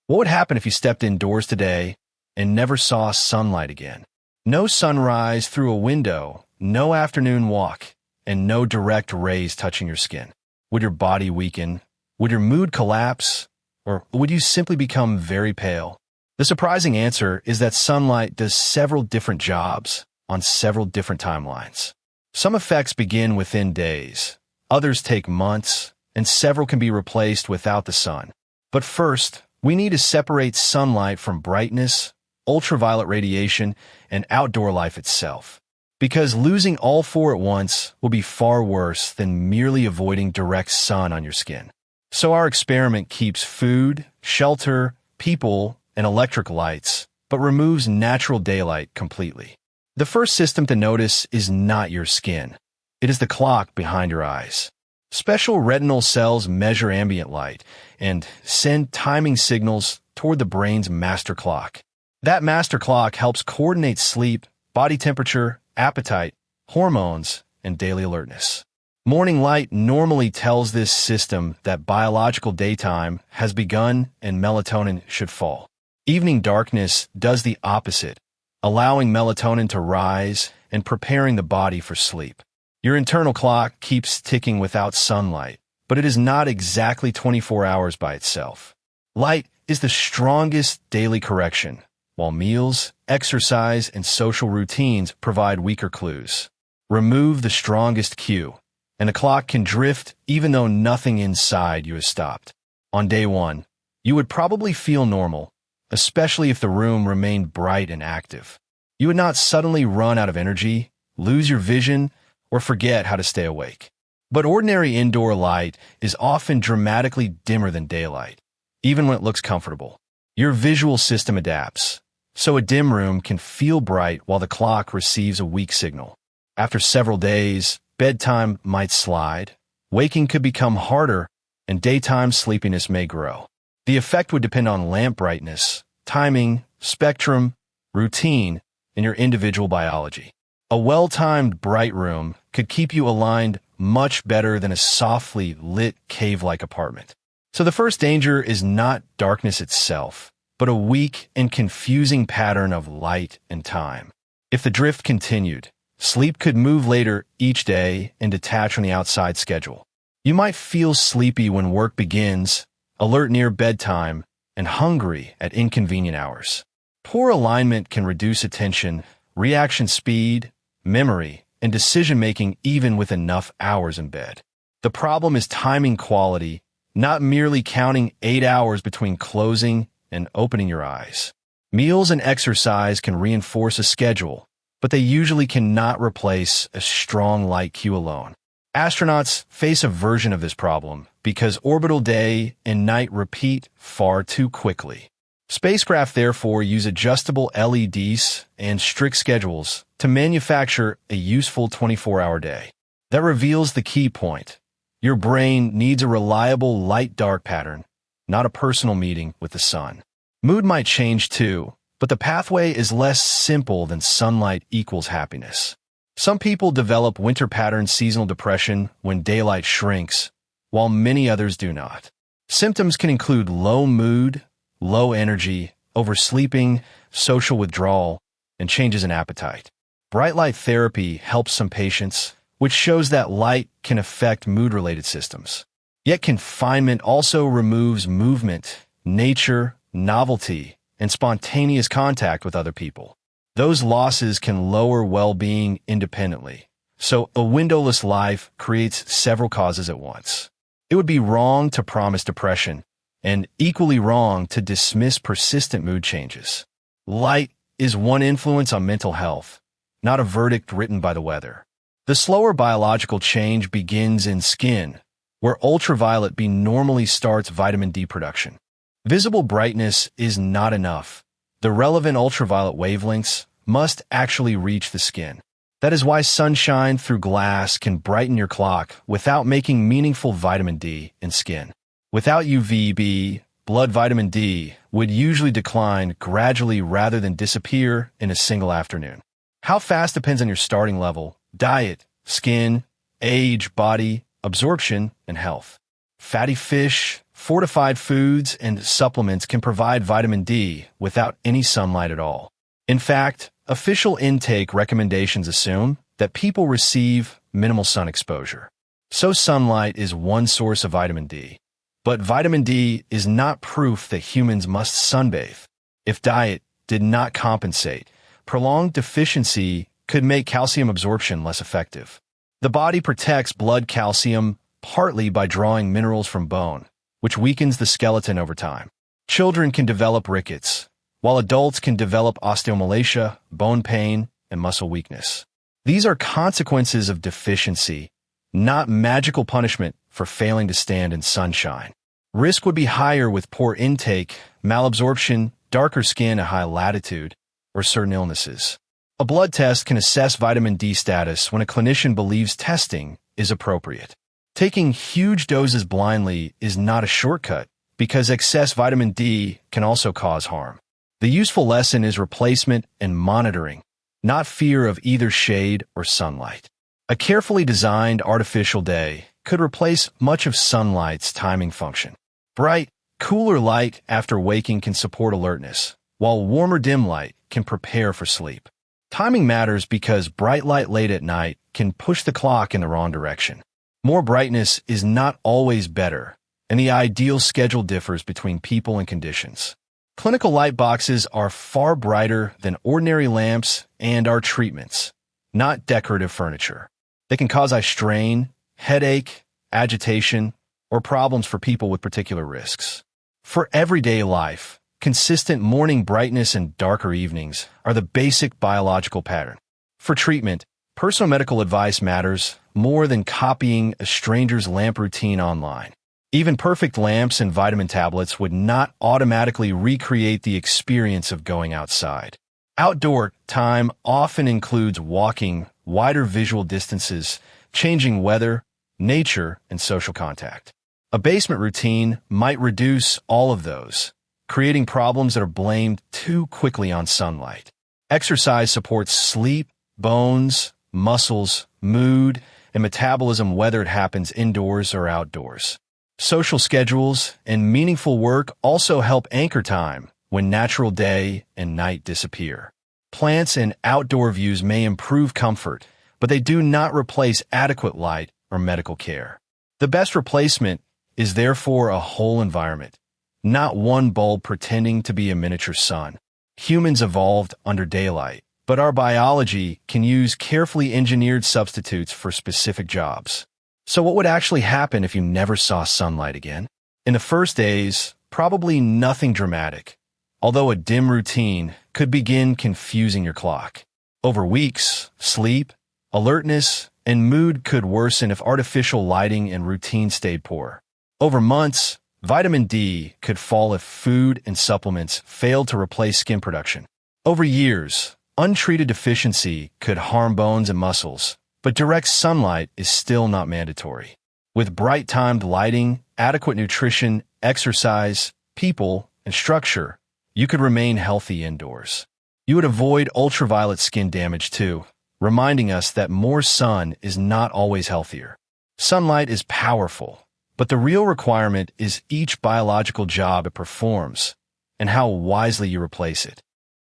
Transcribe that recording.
What would happen if you stepped indoors today and never saw sunlight again? No sunrise through a window, no afternoon walk, and no direct rays touching your skin. Would your body weaken? Would your mood collapse? Or would you simply become very pale? The surprising answer is that sunlight does several different jobs on several different timelines. Some effects begin within days, others take months, and several can be replaced without the sun. But first, we need to separate sunlight from brightness, ultraviolet radiation, and outdoor life itself. Because losing all four at once will be far worse than merely avoiding direct sun on your skin. So our experiment keeps food, shelter, people, and electric lights, but removes natural daylight completely. The first system to notice is not your skin. It is the clock behind your eyes. Special retinal cells measure ambient light and send timing signals toward the brain's master clock. That master clock helps coordinate sleep, body temperature, appetite, hormones, and daily alertness. Morning light normally tells this system that biological daytime has begun and melatonin should fall. Evening darkness does the opposite, allowing melatonin to rise and preparing the body for sleep. Your internal clock keeps ticking without sunlight, but it is not exactly 24 hours by itself. Light is the strongest daily correction, while meals, exercise, and social routines provide weaker clues. Remove the strongest cue, and the clock can drift even though nothing inside you has stopped. On day one, you would probably feel normal, especially if the room remained bright and active. You would not suddenly run out of energy, lose your vision, or forget how to stay awake. But ordinary indoor light is often dramatically dimmer than daylight, even when it looks comfortable. Your visual system adapts, so a dim room can feel bright while the clock receives a weak signal. After several days, bedtime might slide, waking could become harder, and daytime sleepiness may grow. The effect would depend on lamp brightness, timing, spectrum, routine, and your individual biology. A well-timed bright room could keep you aligned much better than a softly lit cave-like apartment. So the first danger is not darkness itself, but a weak and confusing pattern of light and time. If the drift continued, sleep could move later each day and detach from the outside schedule. You might feel sleepy when work begins, alert near bedtime, and hungry at inconvenient hours. Poor alignment can reduce attention, reaction speed, memory, and decision-making even with enough hours in bed. The problem is timing quality, not merely counting 8 hours between closing and opening your eyes. Meals and exercise can reinforce a schedule, but they usually cannot replace a strong light cue alone. Astronauts face a version of this problem because orbital day and night repeat far too quickly. Spacecraft therefore use adjustable LEDs and strict schedules to manufacture a useful 24-hour day. That reveals the key point. Your brain needs a reliable light-dark pattern, not a personal meeting with the sun. Mood might change too, but the pathway is less simple than sunlight equals happiness. Some people develop winter pattern seasonal depression when daylight shrinks, while many others do not. Symptoms can include low mood, low energy, oversleeping, social withdrawal, and changes in appetite. Bright light therapy helps some patients, which shows that light can affect mood-related systems. Yet confinement also removes movement, nature, novelty, and spontaneous contact with other people. Those losses can lower well-being independently, so a windowless life creates several causes at once. It would be wrong to promise depression, and equally wrong to dismiss persistent mood changes. Light is one influence on mental health, not a verdict written by the weather. The slower biological change begins in skin, where ultraviolet B normally starts vitamin D production. Visible brightness is not enough. The relevant ultraviolet wavelengths must actually reach the skin. That is why sunshine through glass can brighten your clock without making meaningful vitamin D in skin. Without UVB, blood vitamin D would usually decline gradually rather than disappear in a single afternoon. How fast depends on your starting level, diet, skin, age, body, absorption, and health. Fatty fish, fortified foods and supplements can provide vitamin D without any sunlight at all. In fact, official intake recommendations assume that people receive minimal sun exposure. So sunlight is one source of vitamin D. But vitamin D is not proof that humans must sunbathe. If diet did not compensate, prolonged deficiency could make calcium absorption less effective. The body protects blood calcium partly by drawing minerals from bone, which weakens the skeleton over time. Children can develop rickets, while adults can develop osteomalacia, bone pain, and muscle weakness. These are consequences of deficiency, not magical punishment for failing to stand in sunshine. Risk would be higher with poor intake, malabsorption, darker skin at high latitude, or certain illnesses. A blood test can assess vitamin D status when a clinician believes testing is appropriate. Taking huge doses blindly is not a shortcut because excess vitamin D can also cause harm. The useful lesson is replacement and monitoring, not fear of either shade or sunlight. A carefully designed artificial day could replace much of sunlight's timing function. Bright, cooler light after waking can support alertness, while warmer dim light can prepare for sleep. Timing matters because bright light late at night can push the clock in the wrong direction. More brightness is not always better, and the ideal schedule differs between people and conditions. Clinical light boxes are far brighter than ordinary lamps and are treatments, not decorative furniture. They can cause eye strain, headache, agitation, or problems for people with particular risks. For everyday life, consistent morning brightness and darker evenings are the basic biological pattern. For treatment, personal medical advice matters more than copying a stranger's lamp routine online. Even perfect lamps and vitamin tablets would not automatically recreate the experience of going outside. Outdoor time often includes walking, wider visual distances, changing weather, nature, and social contact. A basement routine might reduce all of those, creating problems that are blamed too quickly on sunlight. Exercise supports sleep, bones, muscles, mood, and metabolism whether it happens indoors or outdoors. Social schedules and meaningful work also help anchor time when natural day and night disappear. Plants and outdoor views may improve comfort, but they do not replace adequate light or medical care. The best replacement is therefore a whole environment, not one bulb pretending to be a miniature sun. Humans evolved under daylight, but our biology can use carefully engineered substitutes for specific jobs. So what would actually happen if you never saw sunlight again? In the first days, probably nothing dramatic, although a dim routine could begin confusing your clock. Over weeks, sleep, alertness, and mood could worsen if artificial lighting and routine stayed poor. Over months, vitamin D could fall if food and supplements failed to replace skin production. Over years, untreated deficiency could harm bones and muscles, but direct sunlight is still not mandatory. With bright-timed lighting, adequate nutrition, exercise, people, and structure, you could remain healthy indoors. You would avoid ultraviolet skin damage too, reminding us that more sun is not always healthier. Sunlight is powerful, but the real requirement is each biological job it performs and how wisely you replace it.